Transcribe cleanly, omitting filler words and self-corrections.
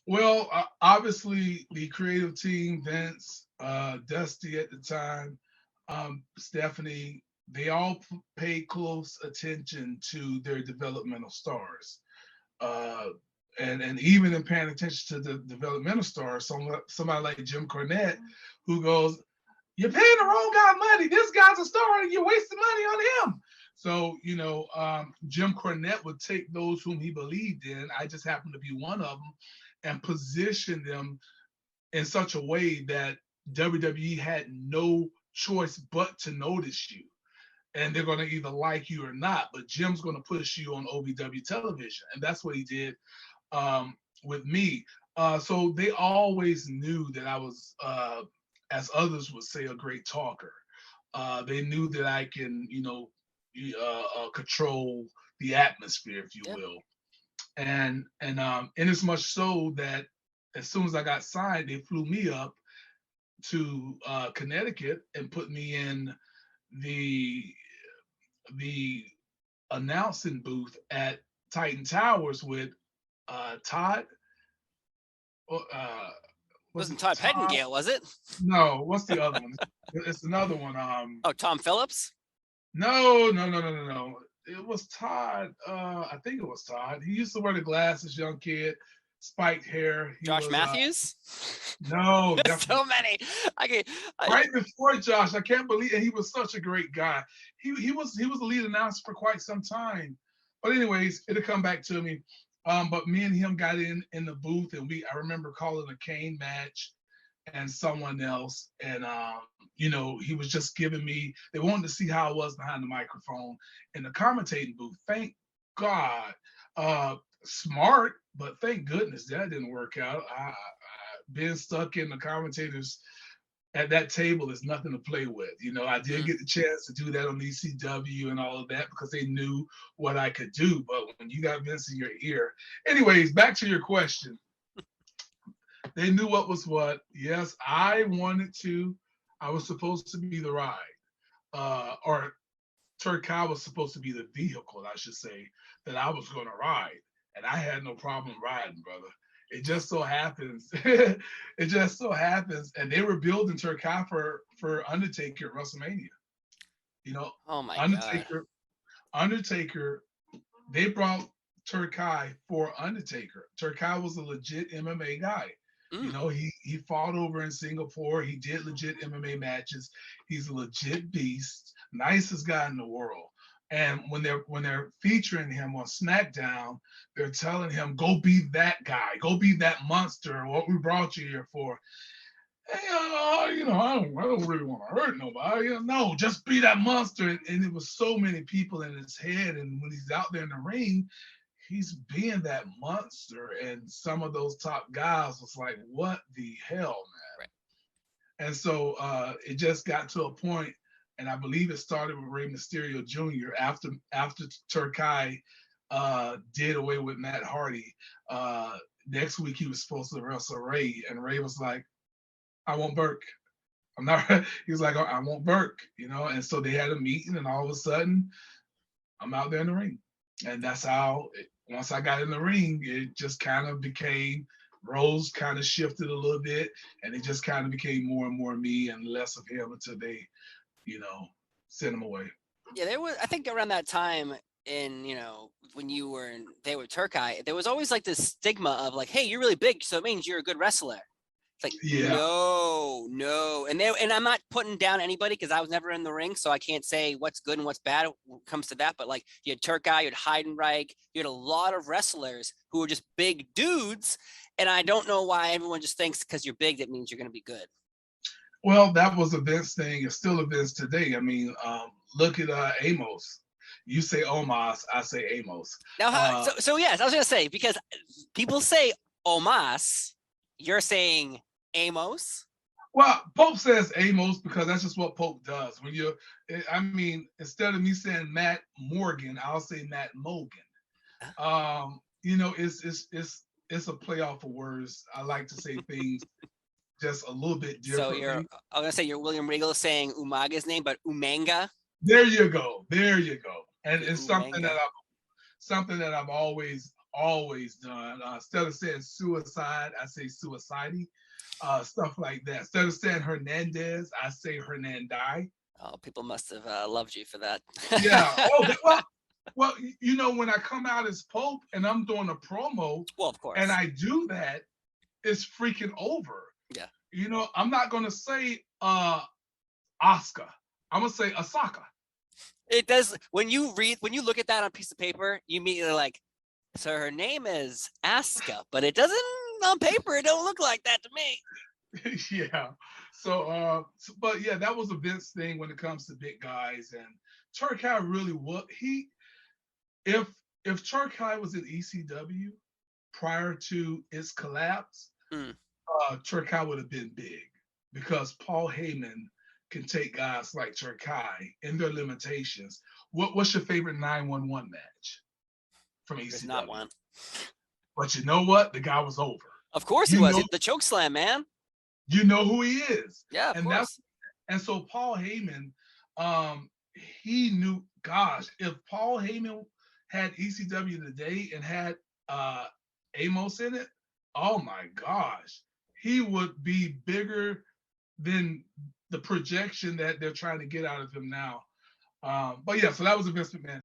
Well, obviously the creative team, Vince, Dusty at the time, Stephanie, they all paid close attention to their developmental stars. Uh, and even in paying attention to the developmental stars, somebody like Jim Cornette, who goes, "You're paying the wrong guy money. This guy's a star, and you're wasting money on him." So, Jim Cornette would take those whom he believed in. I just happened to be one of them, and position them in such a way that WWE had no choice but to notice you. And they're going to either like you or not, but Jim's going to push you on OVW television. And that's what he did with me. So they always knew that I was, as others would say, a great talker. They knew that I can, control the atmosphere, if you Yep. will. And in as much so that as soon as I got signed, they flew me up to Connecticut and put me in the the announcing booth at Titan Towers with Todd. Uh, was Wasn't it Todd Todd? Pettingale, was it? No, what's the other one? It's another one. Oh, Tom Phillips? No, no, no, no, no, no. It was Todd. I think it was Todd. He used to wear the glasses, young kid, spiked hair. He Josh was Matthews? no, There's definitely so many. right before Josh. I can't believe, and he was such a great guy. He was the lead announcer for quite some time. But anyways, it'll come back to me. But me and him got in the booth, and I remember calling a cane match and someone else, and he was just giving me. They wanted to see how I was behind the microphone in the commentating booth. Thank God, smart, but thank goodness that didn't work out. Being stuck in the commentators at that table is nothing to play with. I did Mhm. get the chance to do that on ECW and all of that because they knew what I could do. But when you got Vince in your ear, anyways, back to your question. They knew what was what. Yes, I wanted to. I was supposed to be the ride, or Turkai was supposed to be the vehicle, I should say, that I was going to ride, and I had no problem riding, brother. It just so happens, it just so happens, and they were building Turkai for Undertaker at WrestleMania. You know, Oh my God. Undertaker, Undertaker. They brought Turkai for Undertaker. Turkai was a legit MMA guy. Mm. He fought over in Singapore. He did legit MMA matches. He's a legit beast, nicest guy in the world. And when they're featuring him on SmackDown, they're telling him, "Go be that guy. Go be that monster. What we brought you here for." Hey, I don't really want to hurt nobody. No, just be that monster. And it was so many people in his head. And when he's out there in the ring, he's being that monster. And some of those top guys was like, "What the hell, man?" Right. And so it just got to a point, and I believe it started with Rey Mysterio Jr. after Turkai did away with Matt Hardy. Next week he was supposed to wrestle Ray, and Ray was like, "I want Burke. I'm not." He was like, "I want Burke," and so they had a meeting, and all of a sudden, I'm out there in the ring, and that's how. Once I got in the ring, it just kind of became roles kind of shifted a little bit, and it just kind of became more and more me and less of him until they, you know, sent him away. Yeah, there was. I think around that time, when they were Turkai, there was always like this stigma of like, hey, you're really big, so it means you're a good wrestler. It's like, Yeah. no, and I'm not putting down anybody because I was never in the ring, so I can't say what's good and what's bad when it comes to that. But like, you had Turkai, you had Heidenreich, you had a lot of wrestlers who were just big dudes, and I don't know why everyone just thinks because you're big that means you're going to be good. Well, that was a Vince thing. It's still a Vince today. I mean, look at Amos. You say Omos, I say Amos. Now, so yes, I was going to say because people say Omos, you're saying Amos. Well, Pope says Amos because that's just what Pope does. I mean, instead of me saying Matt Morgan, I'll say Matt Mogan. It's a playoff of words. I like to say things just a little bit differently. So I'm gonna say you're William Regal saying Umaga's name, but Umanga. There you go. And it's Umanga. something that I've always always done. Instead of saying suicide, I say suicide. Stuff like that. Instead of saying Hernandez, I say Hernandai. Oh, people must have loved you for that. Yeah. Well, when I come out as Pope and I'm doing a promo, Well, of course. and I do that, it's freaking over. Yeah. I'm not gonna say Oscar. I'm gonna say Asaka. It does when you look at that on a piece of paper, you immediately like, so her name is Asuka, but it doesn't on paper. It don't look like that to me. Yeah. But yeah, that was a Vince thing when it comes to big guys, and Turkai really if Turkai was in ECW prior to its collapse, Turkai would have been big because Paul Heyman can take guys like Turkai in their limitations. What's your favorite 911 match from ECW? There's not one. But you know what? The guy was over. Of course he was. The choke slam, man. You know who he is. Yeah, of course. And so Paul Heyman, he knew, gosh, if Paul Heyman had ECW today and had Amos in it, oh my gosh, he would be bigger than the projection that they're trying to get out of him now. But yeah, so that was a Vince McMahon.